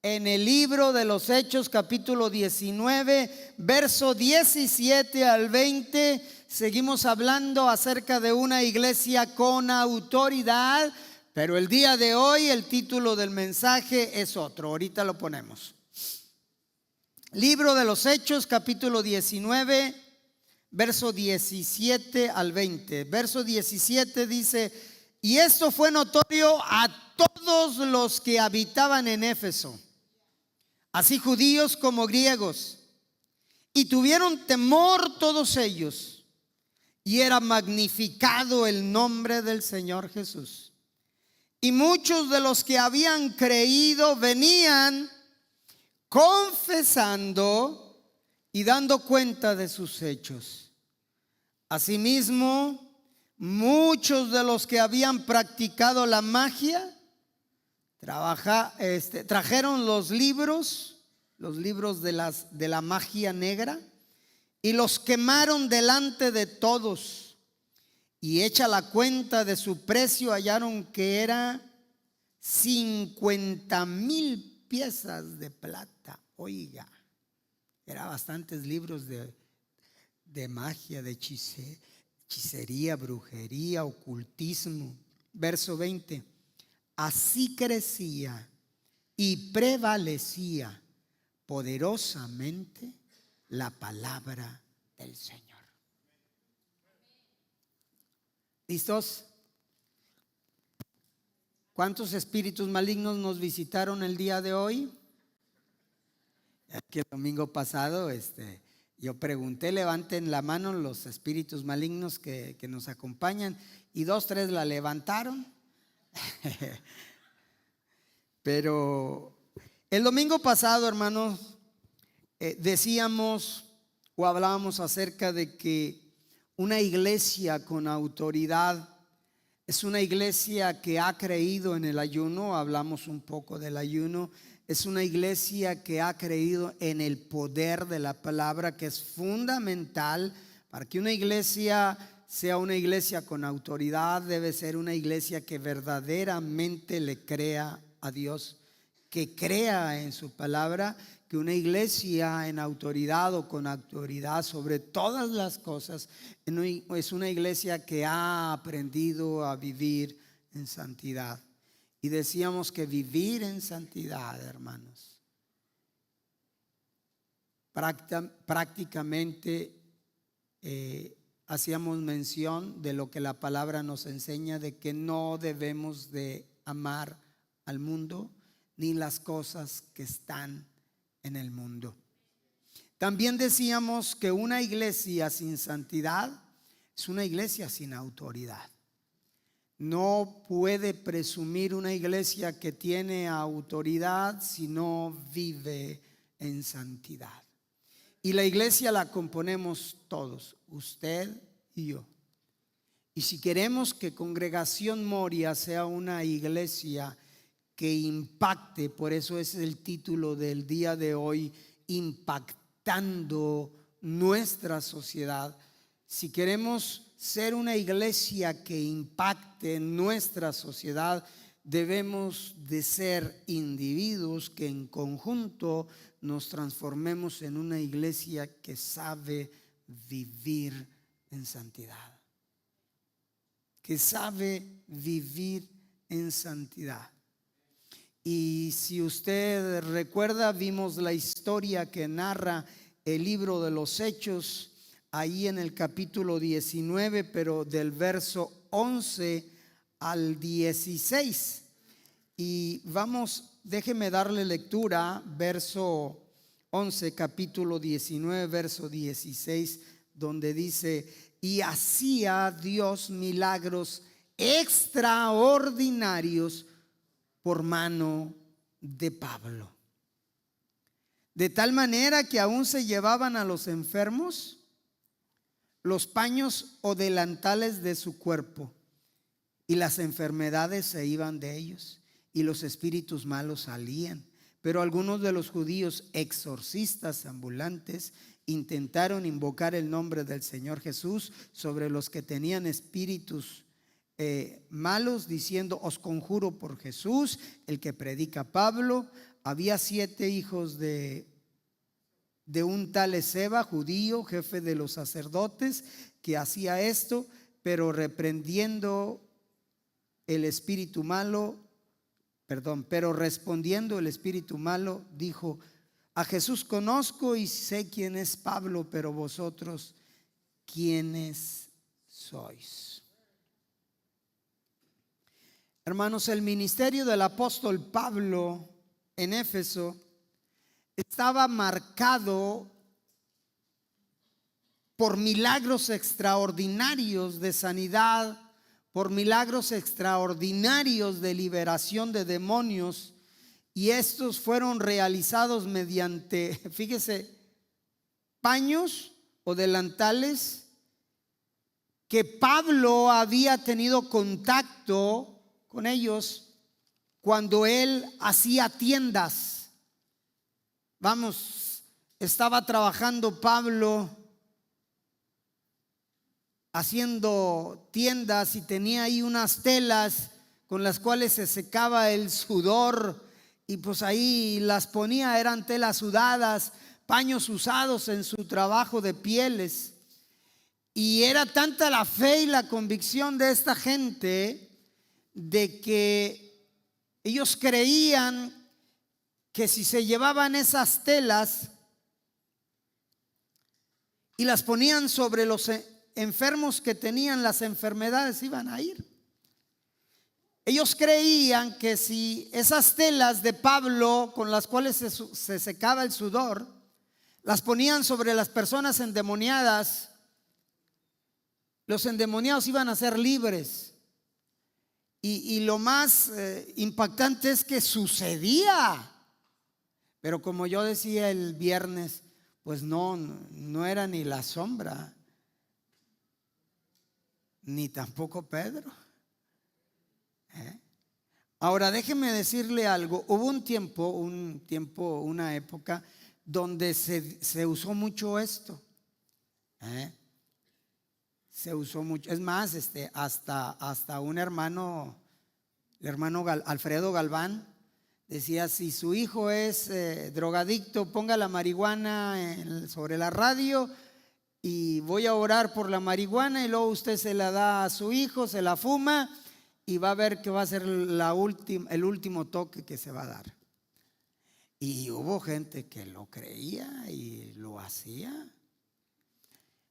en el libro de los Hechos, capítulo 19, verso 17 al 20. Seguimos hablando acerca de una iglesia con autoridad, pero el día de hoy el título del mensaje es otro. Ahorita lo ponemos. Libro de los Hechos, capítulo 19, verso 17 al 20. Verso 17 dice: y esto fue notorio a todos los que habitaban en Éfeso, así judíos como griegos, y tuvieron temor todos ellos, y era magnificado el nombre del Señor Jesús. Y muchos de los que habían creído venían confesando y dando cuenta de sus hechos. Asimismo, muchos de los que habían practicado la magia trajeron los libros de la magia negra, y los quemaron delante de todos, y hecha la cuenta de su precio hallaron que era 50,000 piezas de plata. Oiga, eran bastantes libros de magia, de hechicería, brujería, ocultismo. Verso 20: así crecía y prevalecía poderosamente la palabra del Señor. ¿Listos? ¿Cuántos espíritus malignos nos visitaron el día de hoy? Aquí el domingo pasado yo pregunté, levanten la mano los espíritus malignos que nos acompañan, y 2, 3 la levantaron. Pero el domingo pasado, hermanos, decíamos o hablábamos acerca de que una iglesia con autoridad es una iglesia que ha creído en el ayuno. Hablamos un poco del ayuno. Es una iglesia que ha creído en el poder de la palabra, que es fundamental para que una iglesia sea una iglesia con autoridad. Debe ser una iglesia que verdaderamente le crea a Dios, que crea en su palabra. Que una iglesia en autoridad o con autoridad sobre todas las cosas es una iglesia que ha aprendido a vivir en santidad. Y decíamos que vivir en santidad, hermanos, prácticamente hacíamos mención de lo que la palabra nos enseña, de que no debemos de amar al mundo ni las cosas que están en el mundo. También decíamos que una iglesia sin santidad es una iglesia sin autoridad. No puede presumir una iglesia que tiene autoridad si no vive en santidad. Y la iglesia la componemos todos, usted y yo. Y si queremos que Congregación Moria sea una iglesia que impacte, por eso es el título del día de hoy, impactando nuestra sociedad. Si queremos ser una iglesia que impacte en nuestra sociedad, debemos de ser individuos que en conjunto nos transformemos en una iglesia que sabe vivir en santidad, que sabe vivir en santidad. Y si usted recuerda, vimos la historia que narra el libro de los Hechos, ahí en el capítulo 19, pero del verso 11 al 16. Y déjeme darle lectura, verso 11, capítulo 19, verso 16, donde dice: y hacía Dios milagros extraordinarios por mano de Pablo, de tal manera que aún se llevaban a los enfermos los paños o delantales de su cuerpo, y las enfermedades se iban de ellos, y los espíritus malos salían. Pero algunos de los judíos exorcistas ambulantes intentaron invocar el nombre del Señor Jesús sobre los que tenían espíritus malos, diciendo: os conjuro por Jesús, el que predica Pablo. había 7 hijos de un tal Esceva, judío, jefe de los sacerdotes, que hacía esto, pero respondiendo el espíritu malo, dijo: a Jesús conozco y sé quién es Pablo, pero vosotros, ¿quiénes sois? Hermanos, el ministerio del apóstol Pablo en Éfeso estaba marcado por milagros extraordinarios de sanidad, por milagros extraordinarios de liberación de demonios, y estos fueron realizados mediante, fíjese, paños o delantales que Pablo había tenido contacto con ellos cuando él hacía tiendas. Vamos, estaba trabajando Pablo haciendo tiendas y tenía ahí unas telas con las cuales se secaba el sudor, y pues ahí las ponía, eran telas sudadas, paños usados en su trabajo de pieles. Y era tanta la fe y la convicción de esta gente de que ellos creían que si se llevaban esas telas y las ponían sobre los enfermos que tenían las enfermedades, iban a ir. Ellos creían que si esas telas de Pablo con las cuales se secaba el sudor, las ponían sobre las personas endemoniadas, los endemoniados iban a ser libres. Y lo más impactante es que sucedía. Pero como yo decía el viernes, pues no era ni la sombra, ni tampoco Pedro. Ahora déjeme decirle algo. Hubo una época donde se usó mucho esto. Se usó mucho. Es más, hasta un hermano, el hermano Alfredo Galván, decía: si su hijo es drogadicto, ponga la marihuana sobre la radio y voy a orar por la marihuana, y luego usted se la da a su hijo, se la fuma y va a ver que va a ser el último toque que se va a dar. Y hubo gente que lo creía y lo hacía.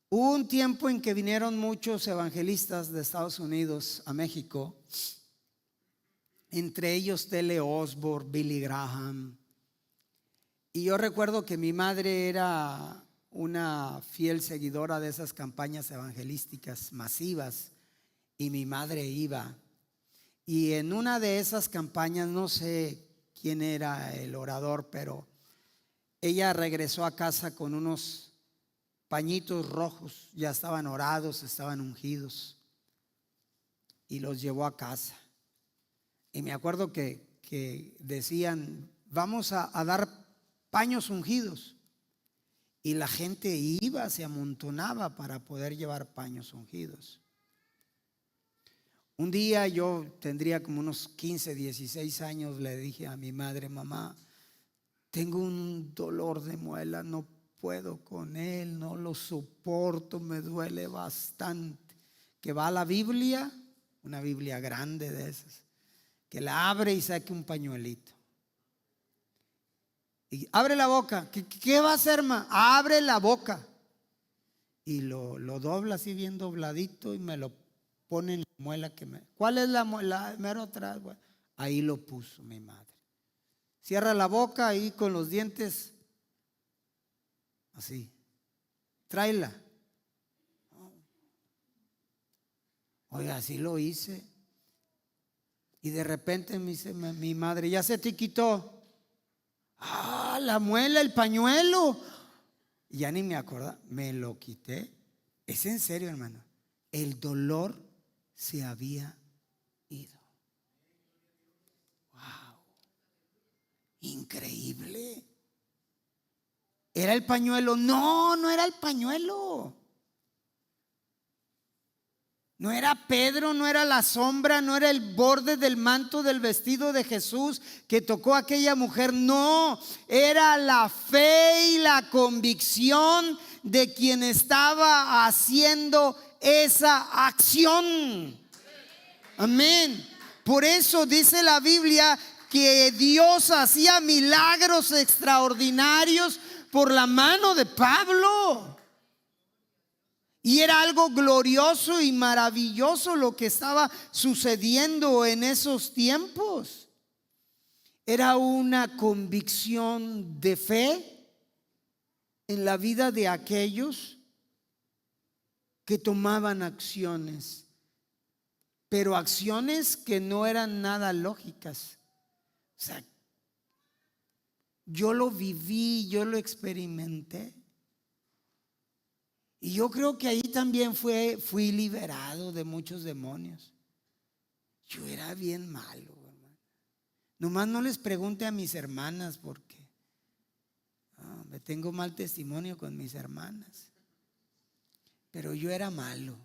Hubo un tiempo en que vinieron muchos evangelistas de Estados Unidos a México, entre ellos T.L. Osborne, Billy Graham. Y yo recuerdo que mi madre era una fiel seguidora de esas campañas evangelísticas masivas, y mi madre iba. Y en una de esas campañas, no sé quién era el orador, pero ella regresó a casa con unos pañitos rojos, ya estaban orados, estaban ungidos, y los llevó a casa. Y me acuerdo que decían: vamos a dar paños ungidos. Y la gente iba, se amontonaba para poder llevar paños ungidos. Un día, yo tendría como unos 15, 16 años, le dije a mi madre: mamá, tengo un dolor de muela, no puedo con él, no lo soporto, me duele bastante. Que va a la Biblia, una Biblia grande de esas, que la abre y saque un pañuelito. Y abre la boca. ¿Qué va a hacer, ma? Abre la boca. Y lo dobla así bien dobladito y me lo pone en la muela ¿cuál es la muela? Mero atrás. Bueno, ahí lo puso mi madre. Cierra la boca ahí con los dientes así. Tráela. Oiga, así lo hice. Y de repente me dice mi madre: ya se te quitó. Ah, la muela, el pañuelo. Y ya ni me acuerdo, me lo quité. Es en serio, hermano. El dolor se había ido. Wow. Increíble. ¿Era el pañuelo? No era el pañuelo. No era Pedro, no era la sombra, no era el borde del manto del vestido de Jesús que tocó a aquella mujer. No, era la fe y la convicción de quien estaba haciendo esa acción. Amén. Por eso dice la Biblia que Dios hacía milagros extraordinarios por la mano de Pablo. Y era algo glorioso y maravilloso lo que estaba sucediendo en esos tiempos. Era una convicción de fe en la vida de aquellos que tomaban acciones, pero acciones que no eran nada lógicas. O sea, yo lo viví, yo lo experimenté. Y yo creo que ahí también fui liberado de muchos demonios. Yo era bien malo, hermano. Nomás no les pregunte a mis hermanas porque me tengo mal testimonio con mis hermanas. Pero yo era malo.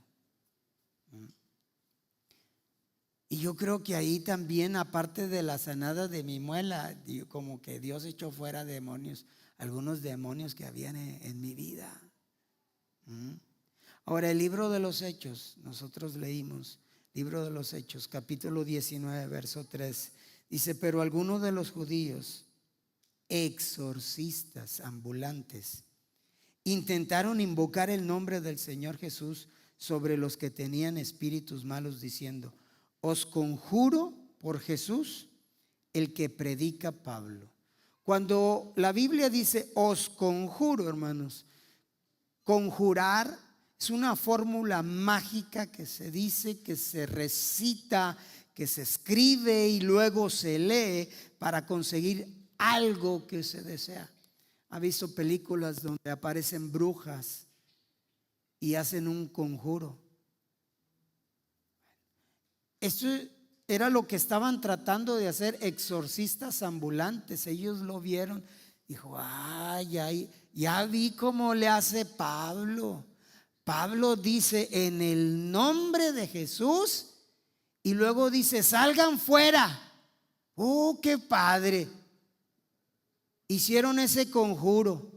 Y yo creo que ahí también, aparte de la sanada de mi muela, como que Dios echó fuera demonios, algunos demonios que habían en mi vida. Ahora, el libro de los Hechos, nosotros leímos, libro de los Hechos, capítulo 19, verso 3, dice: pero algunos de los judíos, exorcistas ambulantes, intentaron invocar el nombre del Señor Jesús sobre los que tenían espíritus malos, diciendo: os conjuro por Jesús, el que predica Pablo. Cuando la Biblia dice os conjuro, hermanos, conjurar es una fórmula mágica que se dice, que se recita, que se escribe y luego se lee para conseguir algo que se desea. ¿Ha visto películas donde aparecen brujas y hacen un conjuro? Esto era lo que estaban tratando de hacer exorcistas ambulantes. Ellos lo vieron. Dijo: ya vi cómo le hace Pablo. Pablo dice: en el nombre de Jesús, y luego dice: salgan fuera. ¡Oh, qué padre! Hicieron ese conjuro.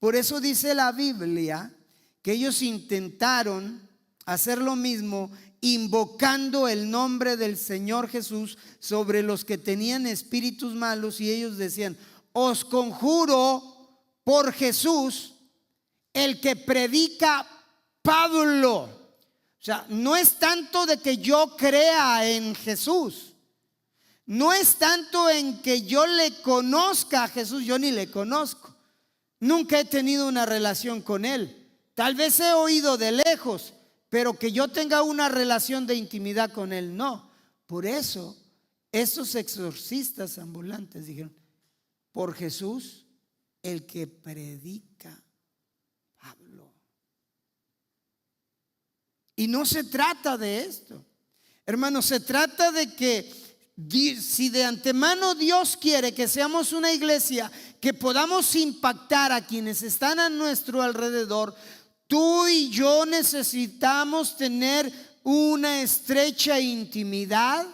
Por eso dice la Biblia que ellos intentaron hacer lo mismo, invocando el nombre del Señor Jesús sobre los que tenían espíritus malos, y ellos decían: os conjuro por Jesús, el que predica Pablo. O sea, no es tanto de que yo crea en Jesús, no es tanto en que yo le conozca a Jesús. Yo ni le conozco, nunca he tenido una relación con él. Tal vez he oído de lejos, pero que yo tenga una relación de intimidad con él, no. Por eso esos exorcistas ambulantes dijeron: por Jesús, el que predica Pablo. Y no se trata de esto, hermanos. Se trata de que si de antemano Dios quiere que seamos una iglesia que podamos impactar a quienes están a nuestro alrededor, tú y yo necesitamos tener una estrecha intimidad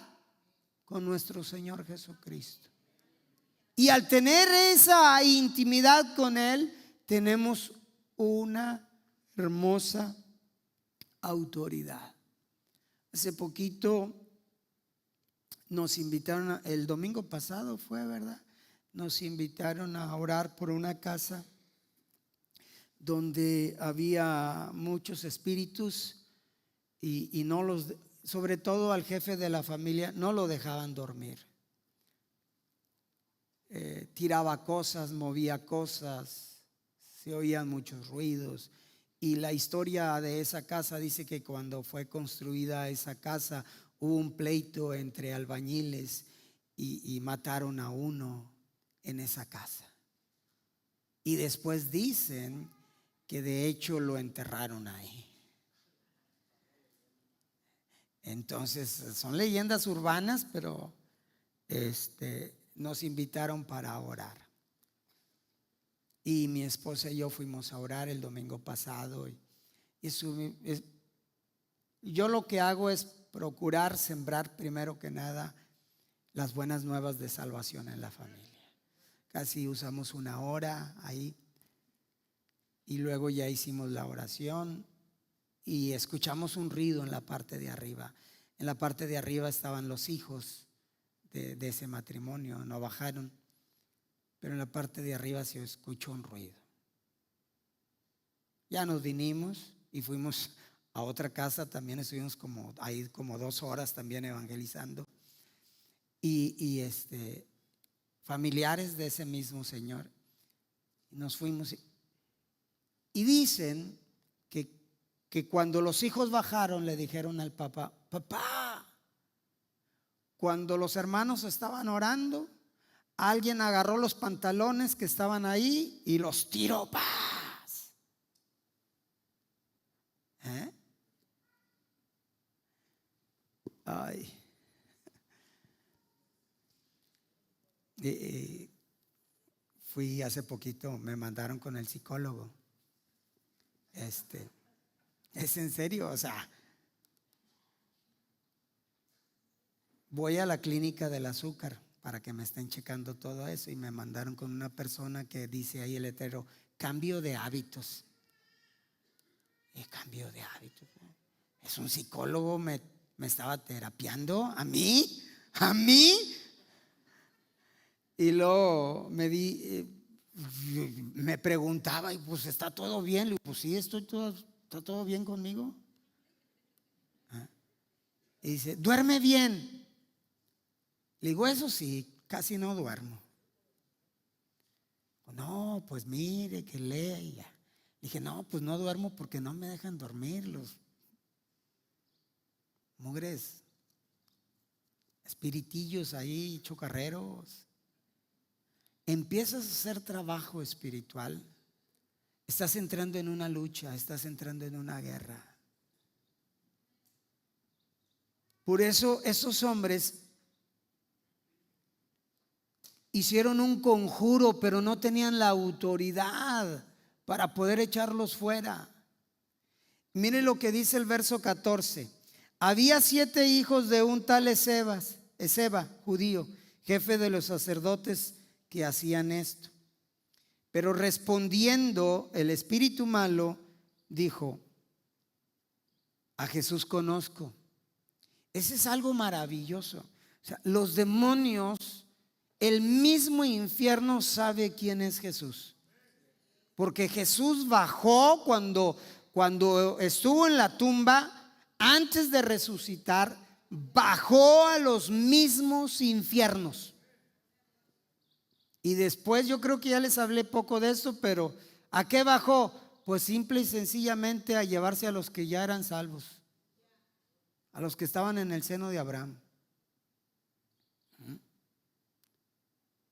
con nuestro Señor Jesucristo. Y al tener esa intimidad con Él, tenemos una hermosa autoridad. Hace poquito nos invitaron, el domingo pasado fue, ¿verdad? Nos invitaron a orar por una casa donde había muchos espíritus y no los, sobre todo al jefe de la familia, no lo dejaban dormir. Tiraba cosas, movía cosas, se oían muchos ruidos. Y la historia de esa casa dice que cuando fue construida esa casa hubo un pleito entre albañiles y mataron a uno en esa casa. Y después dicen que de hecho lo enterraron ahí. Entonces son leyendas urbanas, pero nos invitaron para orar. Y mi esposa y yo fuimos a orar el domingo pasado. Y Yo lo que hago es procurar sembrar primero que nada las buenas nuevas de salvación en la familia. Casi usamos una hora ahí y luego ya hicimos la oración y escuchamos un ruido en la parte de arriba. En la parte de arriba estaban los hijos de ese matrimonio, no bajaron, pero en la parte de arriba se escuchó un ruido. Ya nos vinimos y fuimos a otra casa, también estuvimos ahí como 2 horas también evangelizando y familiares de ese mismo señor. Nos fuimos y dicen que cuando los hijos bajaron le dijeron al papá: papá, cuando los hermanos estaban orando, alguien agarró los pantalones que estaban ahí y los tiró. ¡Paz! Ay. Fui hace poquito, me mandaron con el psicólogo. Es en serio, o sea, voy a la clínica del azúcar para que me estén checando todo eso y me mandaron con una persona que dice ahí el letrero: cambio de hábitos. Y cambio de hábitos. Es un psicólogo, me estaba terapiando a mí. Y luego me preguntaba, y pues está todo bien. Le digo, pues sí, está todo bien conmigo. Y dice: ¿duerme bien? Le digo: eso sí, casi no duermo. No, pues mire que lea y ya. Dije: no, pues no duermo porque no me dejan dormir los mugres espiritillos ahí, chocarreros. Empiezas a hacer trabajo espiritual, estás entrando en una lucha, estás entrando en una guerra. Por eso esos hombres hicieron un conjuro, pero no tenían la autoridad para poder echarlos fuera. Miren lo que dice el verso 14. Había 7 hijos de un tal Eseba, judío, jefe de los sacerdotes, que hacían esto. Pero respondiendo el espíritu malo, dijo: a Jesús conozco. Ese es algo maravilloso. O sea, los demonios, el mismo infierno sabe quién es Jesús. Porque Jesús bajó cuando estuvo en la tumba, antes de resucitar, bajó a los mismos infiernos. Y después, yo creo que ya les hablé poco de esto, pero ¿a qué bajó? Pues simple y sencillamente a llevarse a los que ya eran salvos, a los que estaban en el seno de Abraham.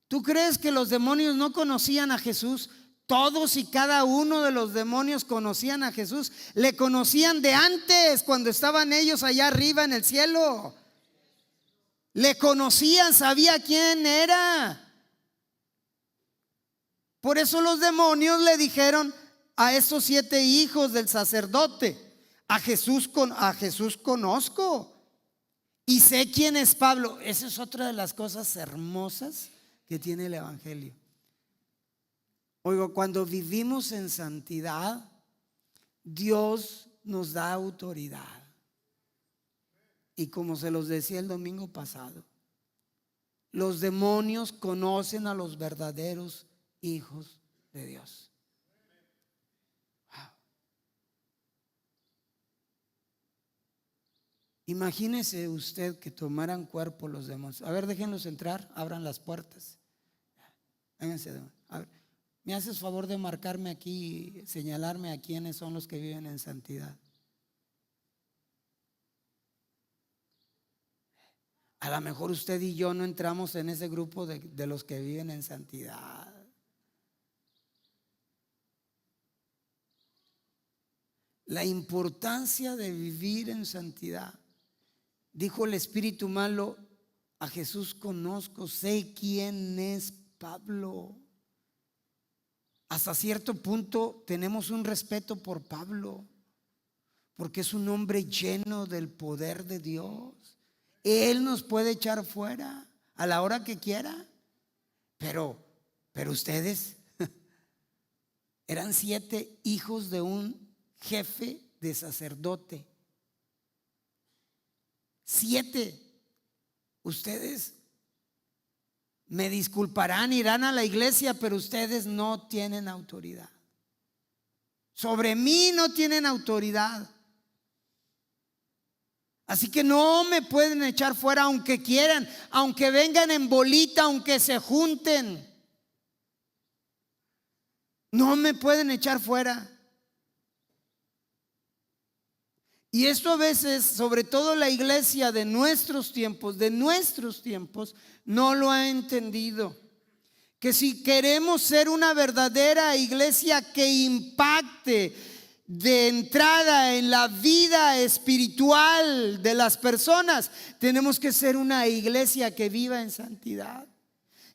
¿Tú crees que los demonios no conocían a Jesús? Todos y cada uno de los demonios conocían a Jesús. Le conocían de antes, cuando estaban ellos allá arriba en el cielo. Le conocían, sabía quién era. Por eso los demonios le dijeron a esos 7 hijos del sacerdote: a Jesús conozco y sé quién es Pablo. Esa es otra de las cosas hermosas que tiene el evangelio. Oigo, cuando vivimos en santidad, Dios nos da autoridad. Y como se los decía el domingo pasado, los demonios conocen a los verdaderos hijos de Dios. Wow. Imagínese usted que tomaran cuerpo los demonios. A ver, déjenlos entrar, abran las puertas. Vénganse. A ver, ¿me haces favor de marcarme aquí, señalarme a quiénes son los que viven en santidad? A lo mejor usted y yo no entramos en ese grupo de los que viven en santidad. La importancia de vivir en santidad. Dijo el espíritu malo: a Jesús conozco, sé quién es Pablo. Hasta cierto punto tenemos un respeto por Pablo, porque es un hombre lleno del poder de Dios. Él nos puede echar fuera a la hora que quiera. Pero ustedes eran 7 hijos de un jefe de sacerdote. 7. Ustedes me disculparán, irán a la iglesia, pero ustedes no tienen autoridad. Sobre mí no tienen autoridad. Así que no me pueden echar fuera aunque quieran, aunque vengan en bolita, aunque se junten. No me pueden echar fuera. Y esto a veces, sobre todo la iglesia de nuestros tiempos, no lo ha entendido. Que si queremos ser una verdadera iglesia que impacte de entrada en la vida espiritual de las personas, tenemos que ser una iglesia que viva en santidad.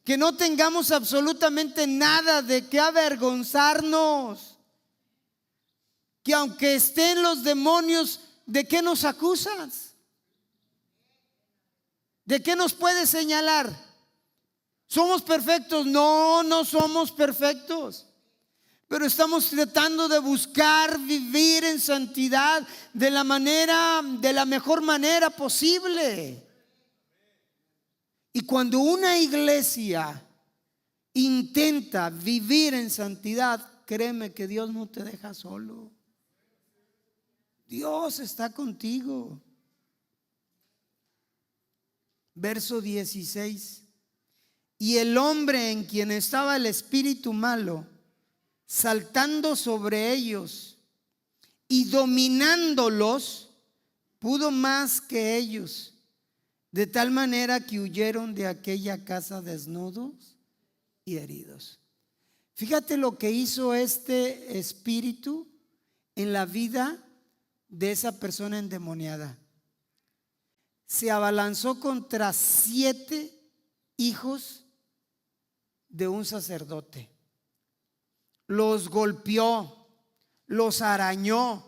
Que no tengamos absolutamente nada de qué avergonzarnos. Que aunque estén los demonios, ¿de qué nos acusas? ¿De qué nos puedes señalar? ¿Somos perfectos? No, no somos perfectos. Pero estamos tratando de buscar vivir en santidad de la mejor manera posible. Y cuando una iglesia intenta vivir en santidad, créeme que Dios no te deja solo. Dios está contigo. Verso 16. Y el hombre en quien estaba el espíritu malo, saltando sobre ellos y dominándolos, pudo más que ellos, de tal manera que huyeron de aquella casa desnudos y heridos. Fíjate lo que hizo este espíritu en la vida de esa persona endemoniada. Se abalanzó contra 7 hijos de un sacerdote. Los golpeó, los arañó,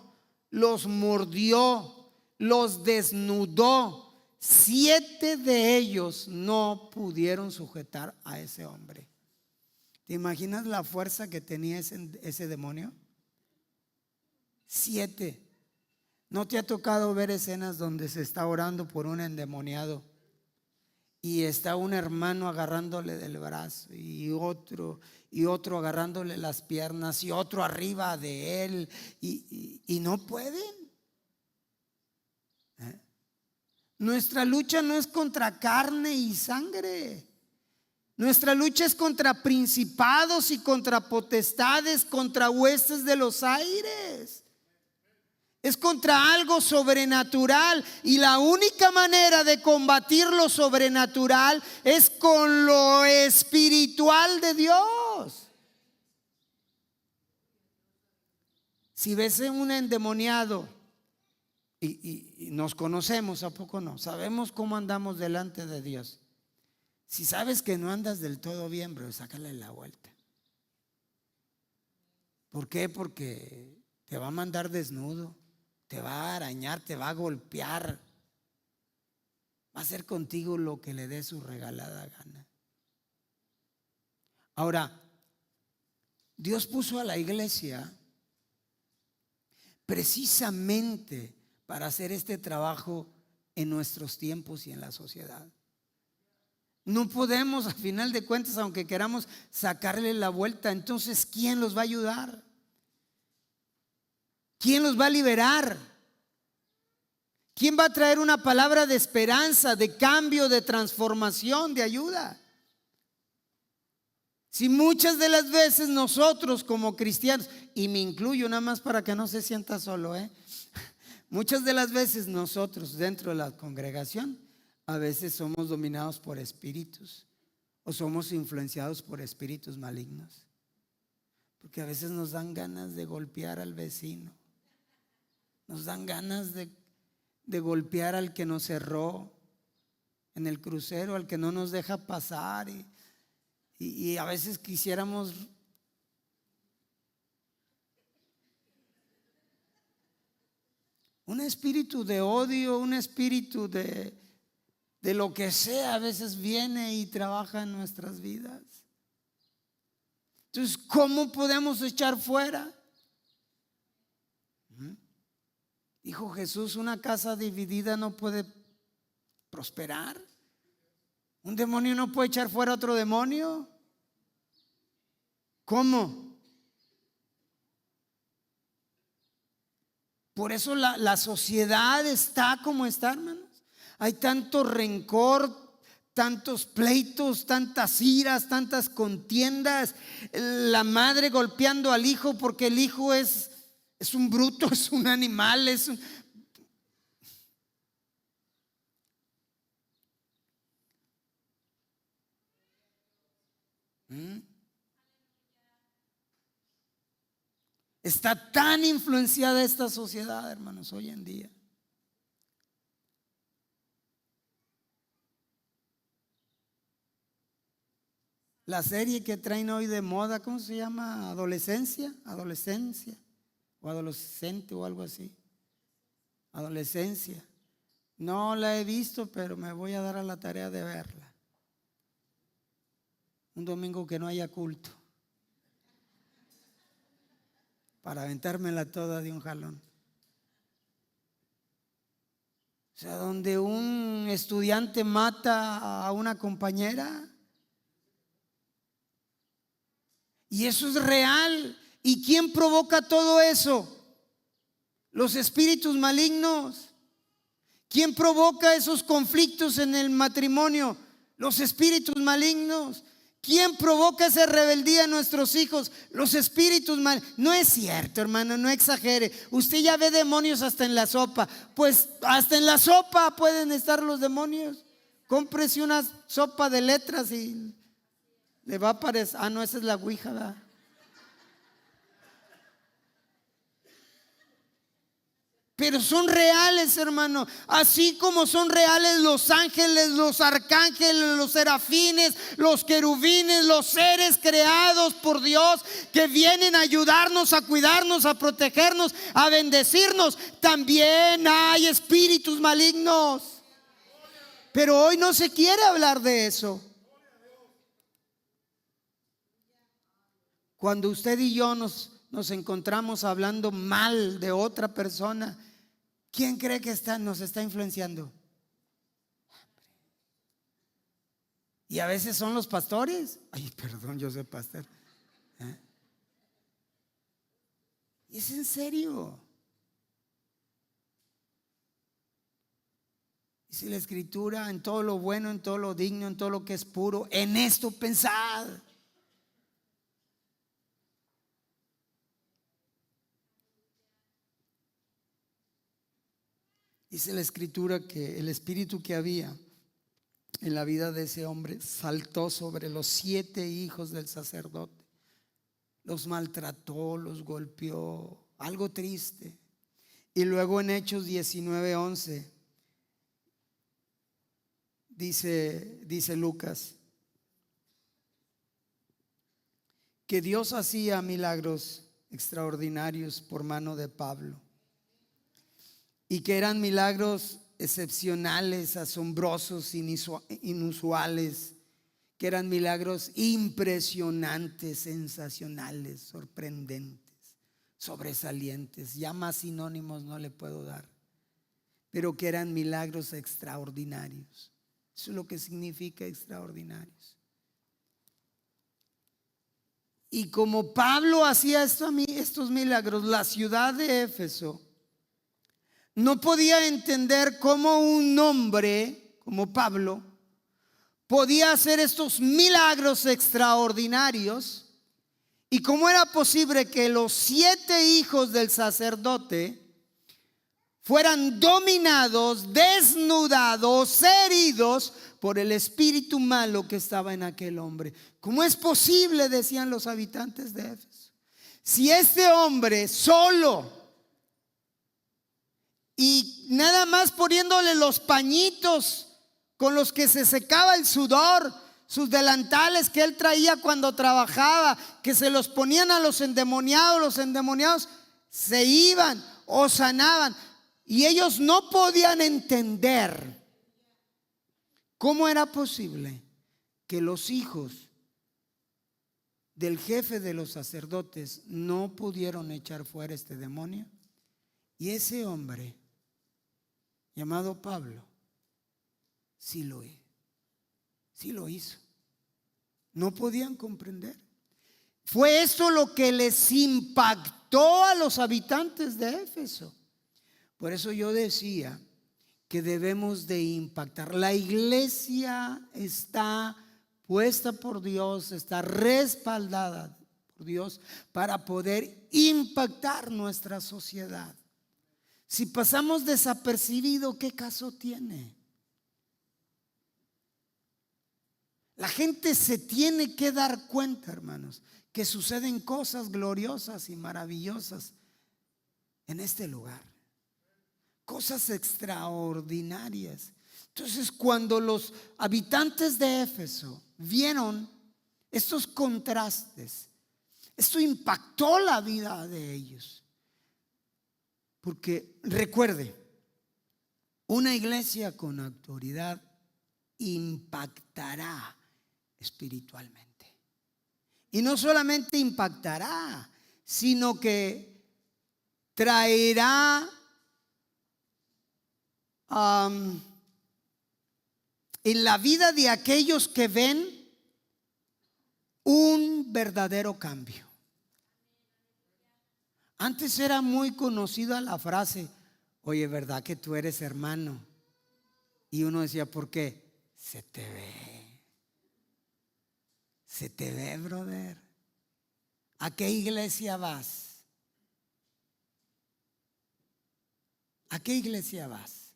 los mordió, los desnudó. 7 de ellos no pudieron sujetar a ese hombre. ¿Te imaginas la fuerza que tenía ese demonio? 7. ¿No te ha tocado ver escenas donde se está orando por un endemoniado y está un hermano agarrándole del brazo y otro agarrándole las piernas y otro arriba de él y no pueden? Nuestra lucha no es contra carne y sangre. Nuestra lucha es contra principados y contra potestades, contra huestes de los aires. Es contra algo sobrenatural, y la única manera de combatir lo sobrenatural es con lo espiritual de Dios. Si ves un endemoniado y nos conocemos, ¿a poco no? Sabemos cómo andamos delante de Dios. Si sabes que no andas del todo bien, bro, sácale la vuelta. ¿Por qué? Porque te va a mandar desnudo, te va a arañar, te va a golpear, va a hacer contigo lo que le dé su regalada gana. Ahora, Dios puso a la iglesia precisamente para hacer este trabajo en nuestros tiempos y en la sociedad. No podemos, a final de cuentas, aunque queramos sacarle la vuelta, entonces ¿quién los va a ayudar? ¿Quién los va a liberar? ¿Quién va a traer una palabra de esperanza, de cambio, de transformación, de ayuda? Si muchas de las veces nosotros como cristianos, y me incluyo nada más para que no se sienta solo, muchas de las veces nosotros dentro de la congregación a veces somos dominados por espíritus o somos influenciados por espíritus malignos, porque a veces nos dan ganas de golpear al vecino, nos dan ganas de golpear al que nos cerró en el crucero, al que no nos deja pasar, y a veces quisiéramos Un espíritu de odio, un espíritu de lo que sea, a veces viene y trabaja en nuestras vidas. Entonces, ¿cómo podemos echar fuera? Dijo Jesús, una casa dividida no puede prosperar. Un demonio no puede echar fuera a otro demonio. ¿Cómo? Por eso la sociedad está como está, hermanos. Hay tanto rencor, tantos pleitos, tantas iras, tantas contiendas. La madre golpeando al hijo porque el hijo es un bruto, es un animal, Está tan influenciada esta sociedad, hermanos, hoy en día. La serie que traen hoy de moda, ¿cómo se llama? Adolescencia o adolescente o algo así. Adolescencia. No la he visto, pero me voy a dar a la tarea de verla. Un domingo que no haya culto, para aventármela toda de un jalón. O sea, donde un estudiante mata a una compañera. Y eso es real. ¿Y quién provoca todo eso? Los espíritus malignos. ¿Quién provoca esos conflictos en el matrimonio? Los espíritus malignos. ¿Quién provoca esa rebeldía en nuestros hijos? Los espíritus malignos. No es cierto, hermano, no exagere. Usted ya ve demonios hasta en la sopa. Pues hasta en la sopa pueden estar los demonios. Cómprese una sopa de letras y le va a aparecer. Ah, no, esa es la ouija, ¿verdad? Pero son reales, hermano. Así como son reales los ángeles, los arcángeles, los serafines, los querubines, los seres creados por Dios que vienen a ayudarnos, a cuidarnos, a protegernos, a bendecirnos. También hay espíritus malignos. Pero hoy no se quiere hablar de eso. Cuando usted y yo nos encontramos hablando mal de otra persona, ¿quién cree que nos está influenciando? Y a veces son los pastores. Ay, perdón, yo soy pastor. Y es en serio. Dice la Escritura: en todo lo bueno, en todo lo digno, en todo lo que es puro, en esto pensad. Dice la Escritura que el espíritu que había en la vida de ese hombre saltó sobre los 7 hijos del sacerdote. Los maltrató, los golpeó, algo triste. Y luego en Hechos 19:11 dice Lucas que Dios hacía milagros extraordinarios por mano de Pablo, y que eran milagros excepcionales, asombrosos, inusuales, que eran milagros impresionantes, sensacionales, sorprendentes, sobresalientes. Ya más sinónimos no le puedo dar, pero que eran milagros extraordinarios. Eso es lo que significa extraordinarios. Y como Pablo hacía estos milagros, la ciudad de Éfeso no podía entender cómo un hombre como Pablo podía hacer estos milagros extraordinarios, y cómo era posible que los 7 hijos del sacerdote fueran dominados, desnudados, heridos por el espíritu malo que estaba en aquel hombre. ¿Cómo es posible?, decían los habitantes de Éfeso. Si este hombre solo, y nada más poniéndole los pañitos con los que se secaba el sudor, sus delantales que él traía cuando trabajaba, que se los ponían a los endemoniados se iban o sanaban. Y ellos no podían entender cómo era posible que los hijos del jefe de los sacerdotes no pudieron echar fuera este demonio. Y ese hombre llamado Pablo sí lo hizo. No podían comprender. Fue eso lo que les impactó a los habitantes de Éfeso. Por eso yo decía que debemos de impactar. La iglesia está puesta por Dios, está respaldada por Dios para poder impactar nuestra sociedad. Si pasamos desapercibido, ¿qué caso tiene? La gente se tiene que dar cuenta, hermanos, que suceden cosas gloriosas y maravillosas en este lugar. Cosas extraordinarias. Entonces, cuando los habitantes de Éfeso vieron estos contrastes, esto impactó la vida de ellos. Porque recuerde, una iglesia con autoridad impactará espiritualmente. Y no solamente impactará, sino que traerá en la vida de aquellos que ven un verdadero cambio. Antes era muy conocida la frase: oye, ¿verdad que tú eres hermano? Y uno decía, ¿por qué? Se te ve, brother. ¿A qué iglesia vas? ¿A qué iglesia vas?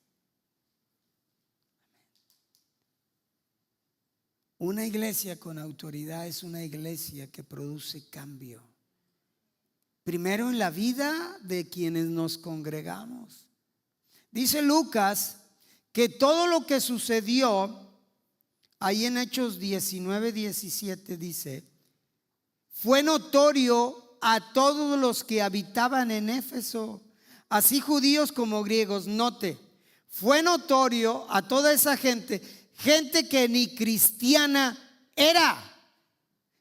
Una iglesia con autoridad es una iglesia que produce cambio. Primero en la vida de quienes nos congregamos. Dice Lucas que todo lo que sucedió ahí en Hechos 19:17 dice: fue notorio a todos los que habitaban en Éfeso, así judíos como griegos. Note, fue notorio a toda esa gente que ni cristiana era,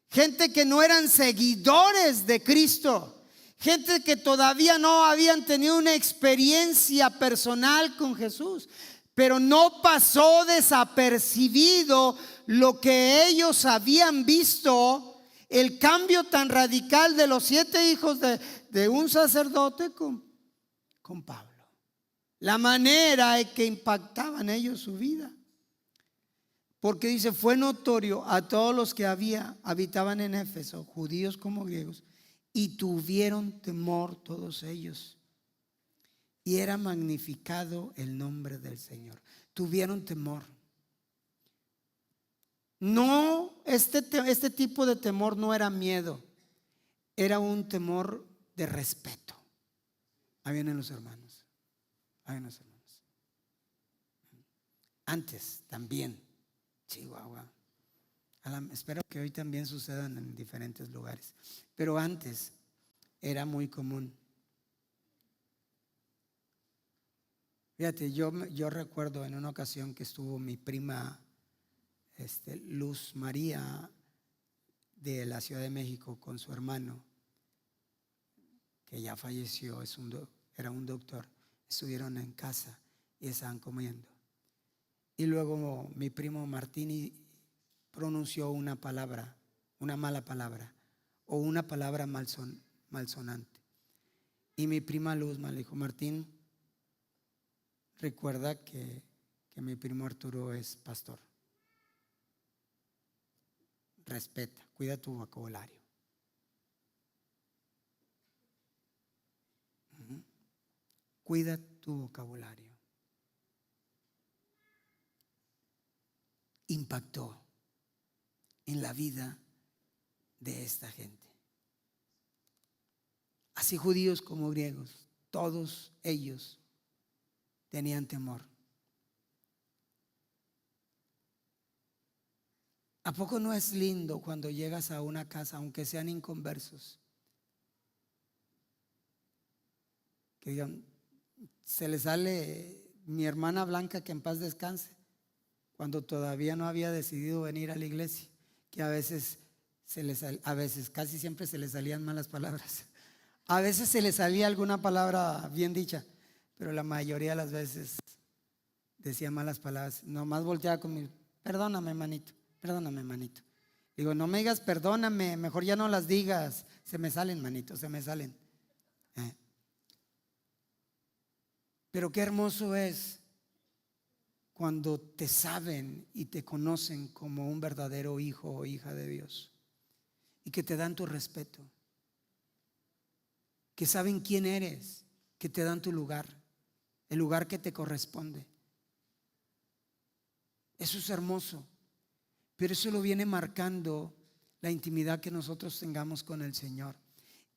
gente que no eran seguidores de Cristo, gente que todavía no habían tenido una experiencia personal con Jesús. Pero no pasó desapercibido lo que ellos habían visto, el cambio tan radical de los 7 hijos de un sacerdote con Pablo. La manera en que impactaban ellos su vida. Porque dice, fue notorio a todos los que habitaban en Éfeso, judíos como griegos, y tuvieron temor todos ellos. Y era magnificado el nombre del Señor. Tuvieron temor. No, este tipo de temor no era miedo, era un temor de respeto. Ahí vienen los hermanos. Antes también, Chihuahua. Espero que hoy también sucedan en diferentes lugares. Pero antes era muy común. Fíjate, yo recuerdo en una ocasión que estuvo mi prima Luz María de la Ciudad de México con su hermano, que ya falleció, era un doctor. Estuvieron en casa y estaban comiendo. Y luego mi primo Martín pronunció una palabra, una mala palabra, o una palabra malsonante. Y mi prima Luz me dijo: Martín, recuerda que mi primo Arturo es pastor. Respeta, cuida tu vocabulario. Cuida tu vocabulario. Impactó en la vida de esta gente. Así judíos como griegos, todos ellos tenían temor. ¿A poco no es lindo cuando llegas a una casa, aunque sean inconversos, que digan, se le sale mi hermana Blanca, que en paz descanse, cuando todavía no había decidido venir a la iglesia, que a veces casi siempre se le salían malas palabras. A veces se le salía alguna palabra bien dicha, pero la mayoría de las veces decía malas palabras. Nomás volteaba conmigo: perdóname, manito, perdóname, manito. Digo: no me digas perdóname, mejor ya no las digas. Se me salen, manito, se me salen. Pero qué hermoso es cuando te saben y te conocen como un verdadero hijo o hija de Dios, y que te dan tu respeto, que saben quién eres, que te dan tu lugar, el lugar que te corresponde. Eso es hermoso, pero eso lo viene marcando la intimidad que nosotros tengamos con el Señor.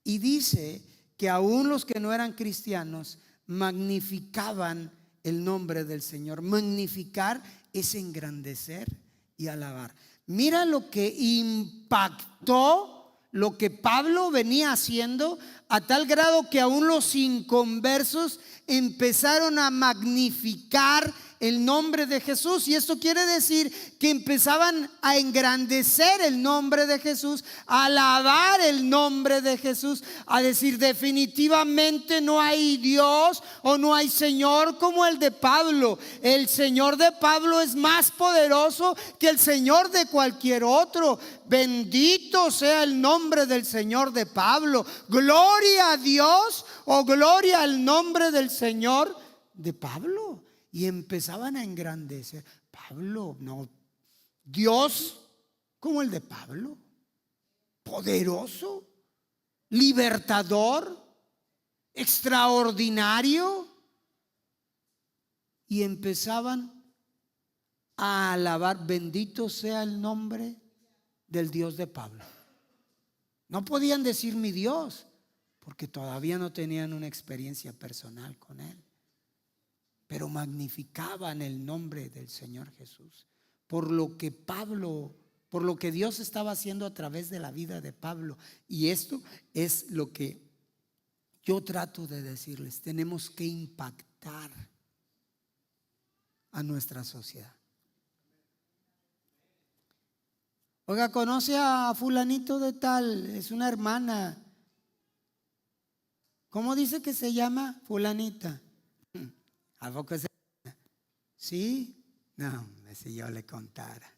Y dice que aún los que no eran cristianos magnificaban el nombre del Señor. Magnificar es engrandecer y alabar. Mira lo que impactó, lo que Pablo venía haciendo, a tal grado que aún los inconversos empezaron a magnificar el nombre de Jesús. Y esto quiere decir que empezaban a engrandecer el nombre de Jesús, a alabar el nombre de Jesús, a decir: definitivamente no hay Dios o no hay Señor como el de Pablo. El Señor de Pablo es más poderoso que el Señor de cualquier otro. Bendito sea el nombre del Señor de Pablo. Gloria a Dios, o gloria al nombre del Señor de Pablo. Y empezaban a engrandecer. Pablo, no, Dios como el de Pablo, poderoso, libertador, extraordinario. Y empezaban a alabar: bendito sea el nombre del Dios de Pablo. No podían decir mi Dios, porque todavía no tenían una experiencia personal con Él, pero magnificaban el nombre del Señor Jesús por lo que Dios estaba haciendo a través de la vida de Pablo. Y esto es lo que yo trato de decirles: tenemos que impactar a nuestra sociedad. Oiga, ¿conoce a fulanito de tal? Es una hermana. ¿Cómo dice que se llama? Fulanita. ¿A poco es? ¿Sí? No, si yo le contara.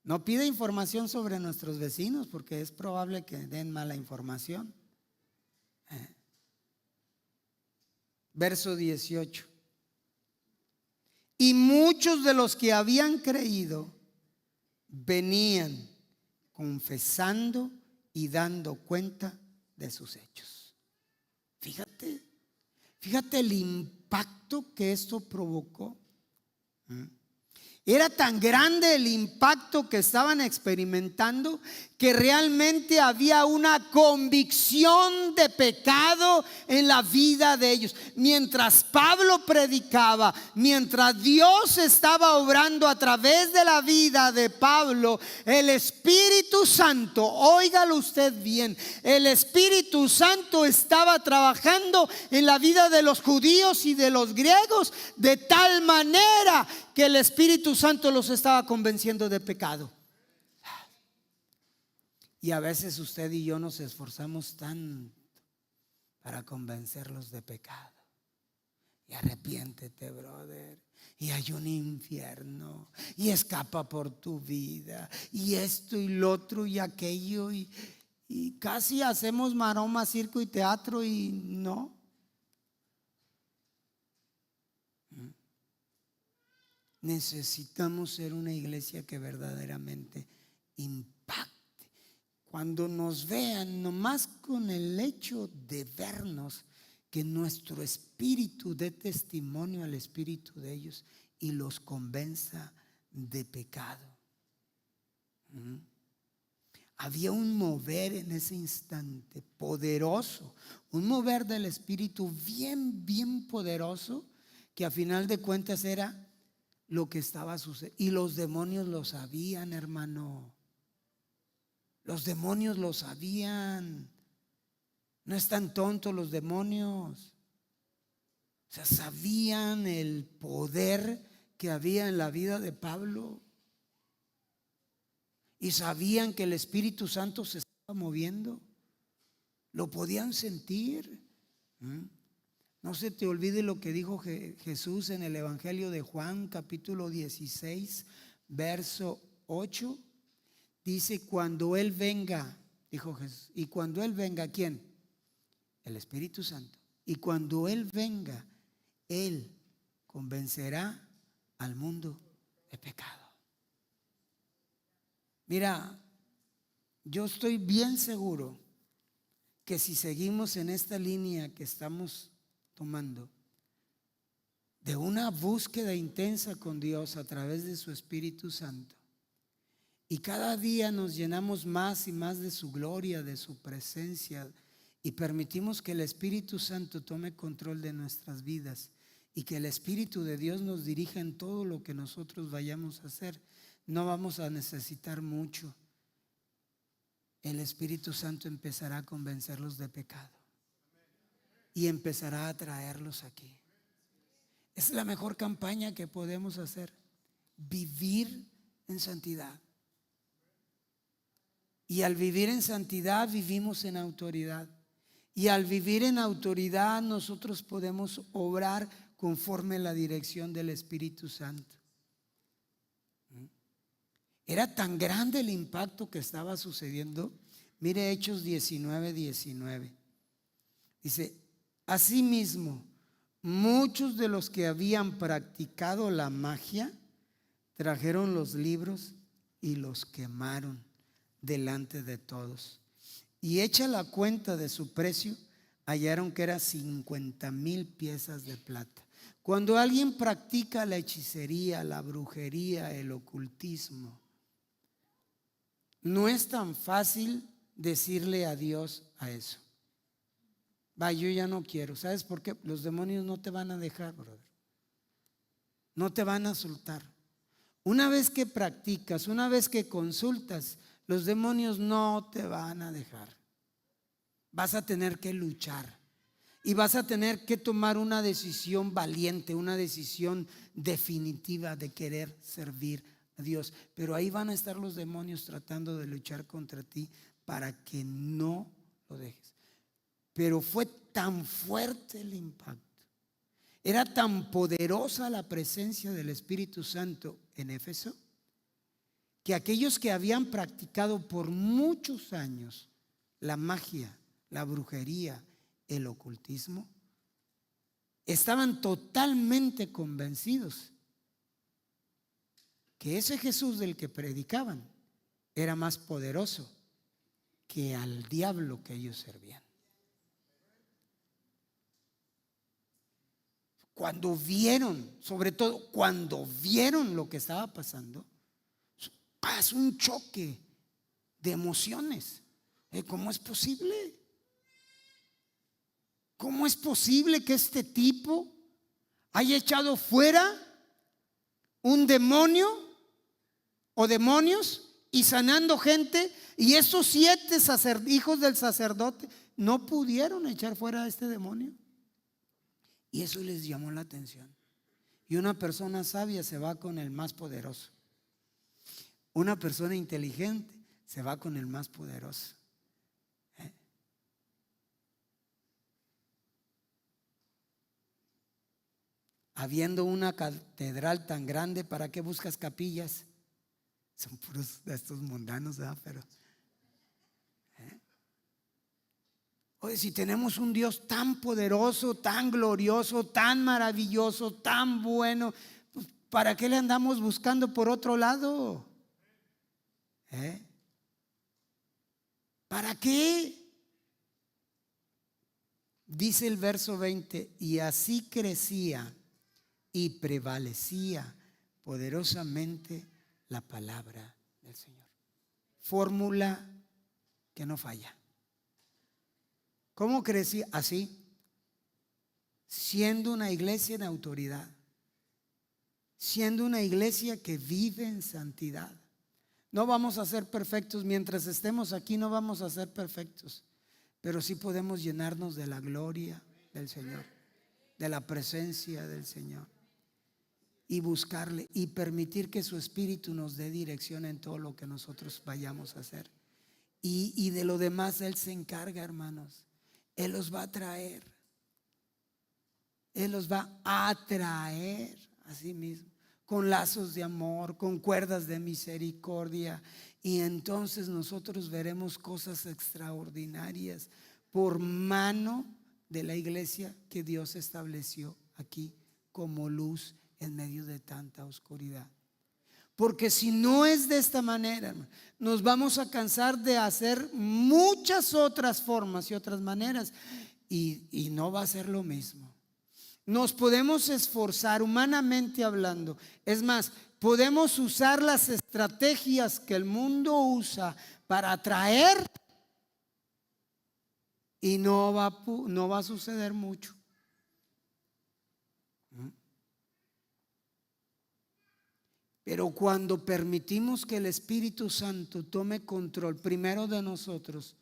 No pide información sobre nuestros vecinos, porque es probable que den mala información. Verso 18. Y muchos de los que habían creído venían confesando y dando cuenta de sus hechos. Fíjate el impacto que esto provocó. Era tan grande el impacto que estaban experimentando que realmente había una convicción de pecado en la vida de ellos. Mientras Pablo predicaba, mientras Dios estaba obrando a través de la vida de Pablo, el Espíritu Santo, óigalo usted bien, el Espíritu Santo estaba trabajando en la vida de los judíos y de los griegos de tal manera que el Espíritu Santo los estaba convenciendo de pecado. Y a veces usted y yo nos esforzamos tanto para convencerlos de pecado. Y arrepiéntete, brother. Y hay un infierno. Y escapa por tu vida. Y esto y lo otro y aquello. Y casi hacemos maroma, circo y teatro, y no. Necesitamos ser una iglesia que verdaderamente impacte. Cuando nos vean, nomás con el hecho de vernos, que nuestro espíritu dé testimonio al espíritu de ellos y los convenza de pecado. Había un mover en ese instante poderoso, un mover del espíritu bien poderoso, que a final de cuentas era lo que estaba sucediendo. Y los demonios lo sabían, hermano. Los demonios lo sabían. No están tontos los demonios. O sea, sabían el poder que había en la vida de Pablo y sabían que el Espíritu Santo se estaba moviendo. Lo podían sentir. No se te olvide lo que dijo Jesús en el Evangelio de Juan, capítulo 16, verso 8. Dice: cuando Él venga, dijo Jesús, y cuando Él venga, ¿quién? El Espíritu Santo. Y cuando Él venga, Él convencerá al mundo de pecado. Mira, yo estoy bien seguro que si seguimos en esta línea que estamos tomando, de una búsqueda intensa con Dios a través de su Espíritu Santo, y cada día nos llenamos más y más de su gloria, de su presencia, y permitimos que el Espíritu Santo tome control de nuestras vidas y que el Espíritu de Dios nos dirija en todo lo que nosotros vayamos a hacer, no vamos a necesitar mucho. El Espíritu Santo empezará a convencerlos de pecado y empezará a traerlos aquí. Es la mejor campaña que podemos hacer: vivir en santidad. Y al vivir en santidad vivimos en autoridad. Y al vivir en autoridad nosotros podemos obrar conforme a la dirección del Espíritu Santo. Era tan grande el impacto que estaba sucediendo. Mire Hechos 19:19. Dice: asimismo, muchos de los que habían practicado la magia trajeron los libros y los quemaron delante de todos. Y hecha la cuenta de su precio, hallaron que era 50,000 piezas de plata. Cuando alguien practica la hechicería, la brujería, el ocultismo, no es tan fácil decirle adiós a eso. Yo ya no quiero. ¿Sabes por qué? Los demonios no te van a dejar, brother. No te van a soltar. Una vez que practicas, una vez que consultas, los demonios no te van a dejar. Vas a tener que luchar y vas a tener que tomar una decisión valiente, una decisión definitiva de querer servir a Dios. Pero ahí van a estar los demonios tratando de luchar contra ti para que no lo dejes. Pero fue tan fuerte el impacto, era tan poderosa la presencia del Espíritu Santo en Éfeso, que aquellos que habían practicado por muchos años la magia, la brujería, el ocultismo, estaban totalmente convencidos que ese Jesús del que predicaban era más poderoso que al diablo que ellos servían. Cuando vieron, sobre todo cuando vieron lo que estaba pasando, pasó un choque de emociones. ¿Cómo es posible? ¿Cómo es posible que este tipo haya echado fuera un demonio o demonios y sanando gente, y esos 7 hijos del sacerdote no pudieron echar fuera a este demonio? Y eso les llamó la atención. Y una persona sabia se va con el más poderoso. Una persona inteligente se va con el más poderoso. Habiendo una catedral tan grande, ¿para qué buscas capillas? Son puros de estos mundanos, ¿verdad? Pero oye, si tenemos un Dios tan poderoso, tan glorioso, tan maravilloso, tan bueno, pues ¿para qué le andamos buscando por otro lado? ¿Para qué? Dice el verso 20: y así crecía y prevalecía poderosamente la palabra del Señor. Fórmula que no falla. ¿Cómo crecía? Así, siendo una iglesia en autoridad, siendo una iglesia que vive en santidad. No vamos a ser perfectos, mientras estemos aquí no vamos a ser perfectos, pero sí podemos llenarnos de la gloria del Señor, de la presencia del Señor y buscarle y permitir que su Espíritu nos dé dirección en todo lo que nosotros vayamos a hacer. Y de lo demás Él se encarga, hermanos. Él los va a traer. Él los va a atraer a sí mismo, con lazos de amor, con cuerdas de misericordia. Y entonces nosotros veremos cosas extraordinarias por mano de la iglesia que Dios estableció aquí como luz en medio de tanta oscuridad. Porque si no es de esta manera, nos vamos a cansar de hacer muchas otras formas y otras maneras y no va a ser lo mismo. Nos podemos esforzar humanamente hablando. Es más, podemos usar las estrategias que el mundo usa para atraer y no va a suceder mucho. Pero cuando permitimos que el Espíritu Santo tome control primero de nosotros,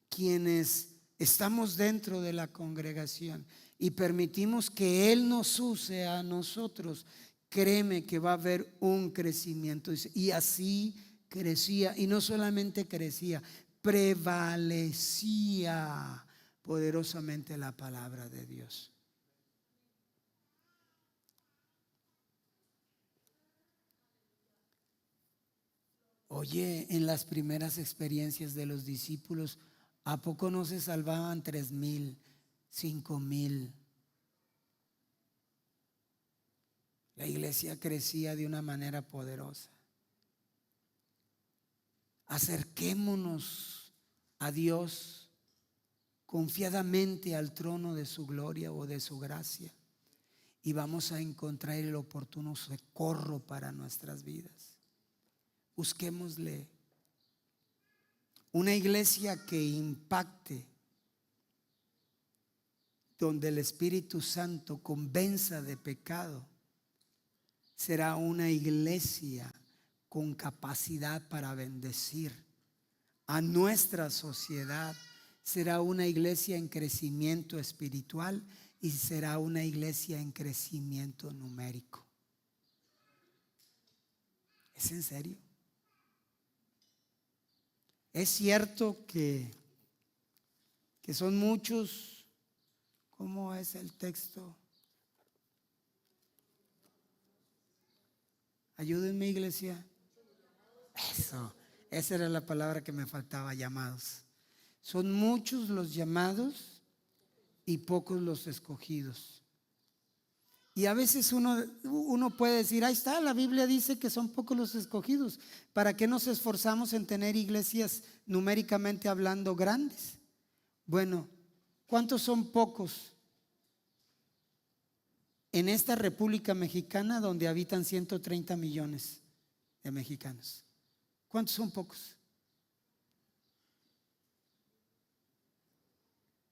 quienes estamos dentro de la congregación, y permitimos que Él nos use a nosotros, créeme que va a haber un crecimiento. Y así crecía, y no solamente crecía, prevalecía poderosamente la palabra de Dios. Oye, en las primeras experiencias de los discípulos, ¿a poco no se salvaban 3,000, 5,000? La iglesia crecía de una manera poderosa. Acerquémonos a Dios confiadamente al trono de su gloria o de su gracia y vamos a encontrar el oportuno socorro para nuestras vidas. Busquémosle una iglesia que impacte, donde el Espíritu Santo convenza de pecado. Será una iglesia con capacidad para bendecir a nuestra sociedad. Será una iglesia en crecimiento espiritual y será una iglesia en crecimiento numérico. ¿Es en serio? Es cierto que son muchos. ¿Cómo es el texto? Ayúdenme, iglesia. Eso, esa era la palabra que me faltaba, llamados. Son muchos los llamados y pocos los escogidos. Y a veces uno puede decir, ahí está, la Biblia dice que son pocos los escogidos. ¿Para qué nos esforzamos en tener iglesias numéricamente hablando grandes? Bueno, ¿cuántos son pocos en esta República Mexicana donde habitan 130 millones de mexicanos? ¿Cuántos son pocos?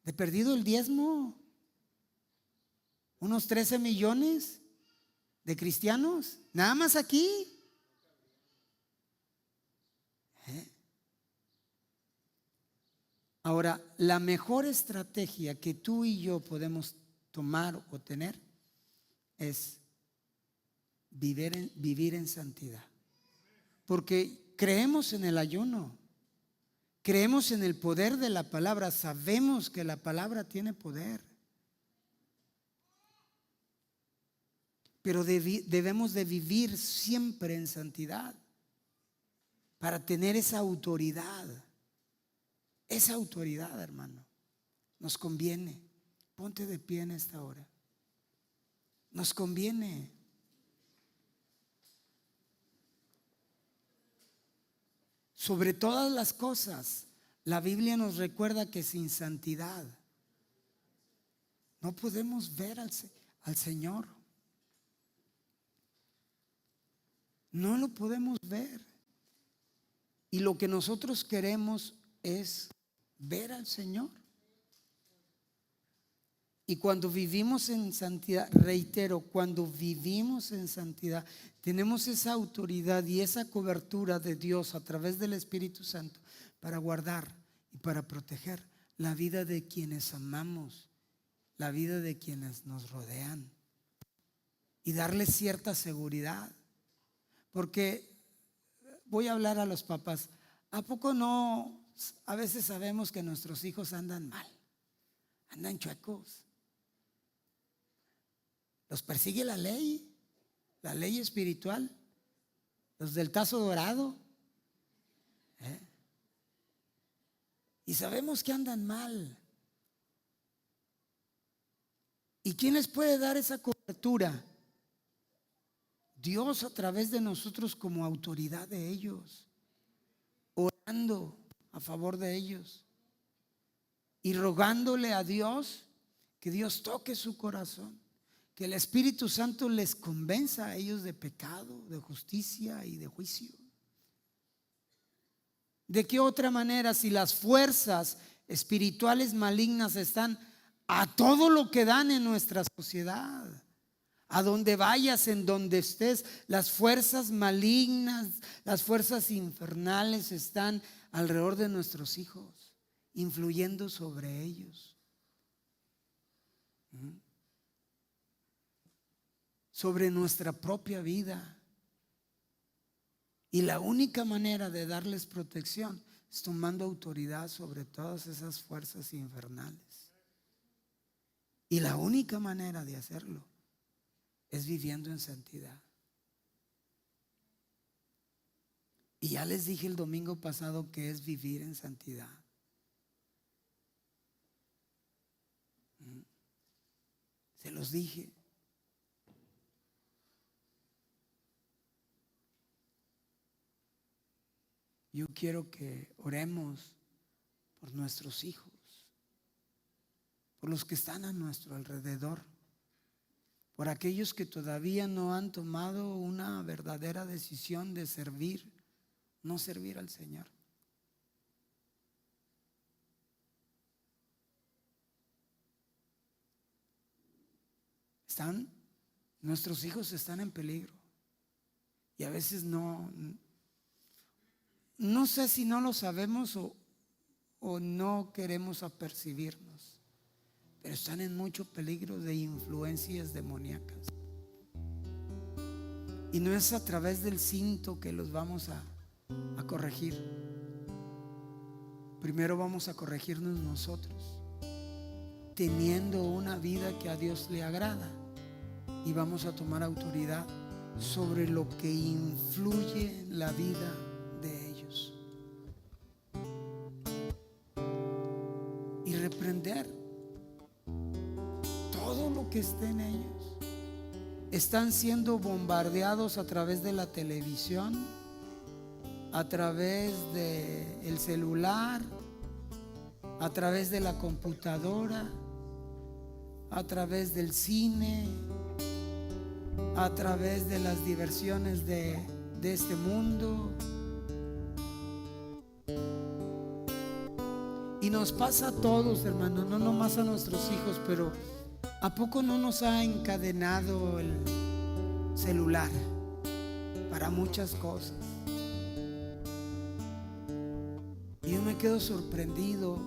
De perdido el diezmo, unos 13 millones de cristianos, nada más aquí. Ahora, la mejor estrategia que tú y yo podemos tomar o tener es vivir en santidad. Porque creemos en el ayuno, creemos en el poder de la palabra, sabemos que la palabra tiene poder. Pero debemos de vivir siempre en santidad para tener esa autoridad. Esa autoridad, hermano, nos conviene. Ponte de pie en esta hora. Nos conviene. Sobre todas las cosas, la Biblia nos recuerda que sin santidad no podemos ver al Señor. No lo podemos ver. Y lo que nosotros queremos es ver al Señor. Y cuando vivimos en santidad, reitero, cuando vivimos en santidad, tenemos esa autoridad y esa cobertura de Dios a través del Espíritu Santo para guardar y para proteger la vida de quienes amamos la vida de quienes nos rodean y darles cierta seguridad. Porque voy a hablar a los papás. ¿A poco no? A veces sabemos que nuestros hijos andan mal, andan chuecos. Los persigue la ley espiritual, los del tazo dorado. Y sabemos que andan mal. ¿Y quién les puede dar esa cobertura? Dios, a través de nosotros como autoridad de ellos, orando a favor de ellos y rogándole a Dios que Dios toque su corazón, que el Espíritu Santo les convenza a ellos de pecado, de justicia y de juicio. ¿De qué otra manera, si las fuerzas espirituales malignas están a todo lo que dan en nuestra sociedad? A donde vayas, en donde estés, las fuerzas malignas, las fuerzas infernales están alrededor de nuestros hijos, influyendo sobre ellos, sobre nuestra propia vida. Y la única manera de darles protección es tomando autoridad sobre todas esas fuerzas infernales. Y la única manera de hacerlo es viviendo en santidad. Y ya les dije el domingo pasado que es vivir en santidad. Se los dije. Yo quiero que oremos por nuestros hijos, por los que están a nuestro alrededor, por aquellos que todavía no han tomado una verdadera decisión de servir, no servir al Señor. Nuestros hijos están en peligro y a veces no sé si no lo sabemos o no queremos apercibirnos, pero están en mucho peligro de influencias demoníacas. Y no es a través del cinto que los vamos a corregir. Primero vamos a corregirnos nosotros, teniendo una vida que a Dios le agrada, y vamos a tomar autoridad sobre lo que influye en la vida de ellos y reprender todo lo que esté en ellos. Están siendo bombardeados a través de la televisión, a través del celular, a través de la computadora, a través del cine, a través de las diversiones de este mundo. Y nos pasa a todos, hermano, no nomás a nuestros hijos, pero ¿a poco no nos ha encadenado el celular para muchas cosas? Y yo me quedo sorprendido.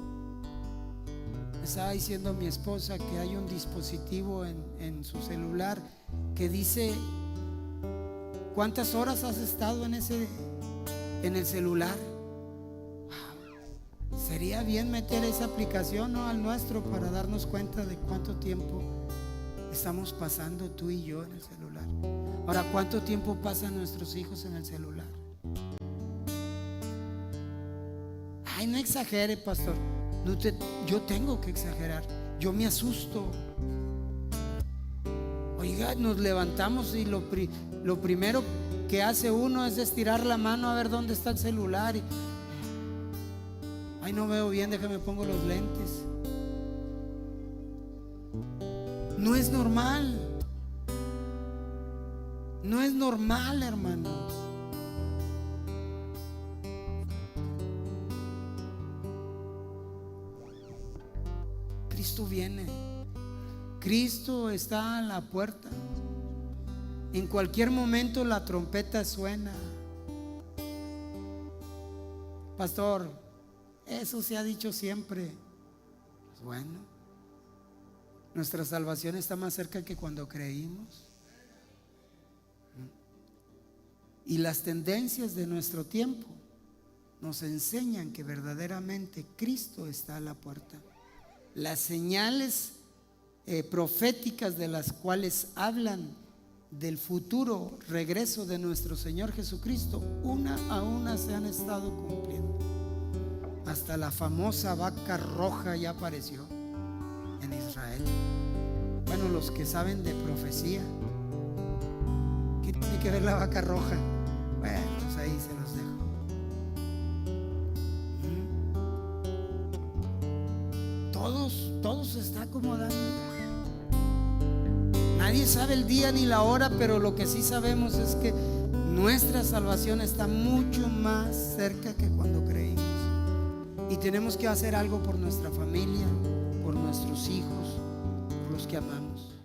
Me estaba diciendo mi esposa que hay un dispositivo en su celular que dice cuántas horas has estado en el celular. Sería bien meter esa aplicación, ¿no?, al nuestro, para darnos cuenta de cuánto tiempo estamos pasando tú y yo en el celular. Ahora, ¿cuánto tiempo pasan nuestros hijos en el celular? Ay, no exagere, pastor. Yo tengo que exagerar. Yo me asusto. Oiga, nos levantamos y lo primero que hace uno es estirar la mano a ver dónde está el celular. Ay, no veo bien, déjame pongo los lentes. No es normal. No es normal, hermanos. Cristo viene. Cristo está a la puerta. En cualquier momento la trompeta suena. Pastor, eso se ha dicho siempre. Pues bueno, Nuestra salvación está más cerca que cuando creímos. Y las tendencias de nuestro tiempo nos enseñan que verdaderamente Cristo está a la puerta. Las señales proféticas de las cuales hablan del futuro regreso de nuestro Señor Jesucristo, una a una se han estado cumpliendo. Hasta la famosa vaca roja ya apareció en Israel. Bueno, los que saben de profecía, ¿qué tiene que ver la vaca roja? Bueno, pues ahí se los dejo. Todo se está acomodando. Nadie sabe el día ni la hora, pero lo que sí sabemos es que nuestra salvación está mucho más cerca que cuando creímos. Y tenemos que hacer algo por nuestra familia, por nuestros hijos, por los que amamos.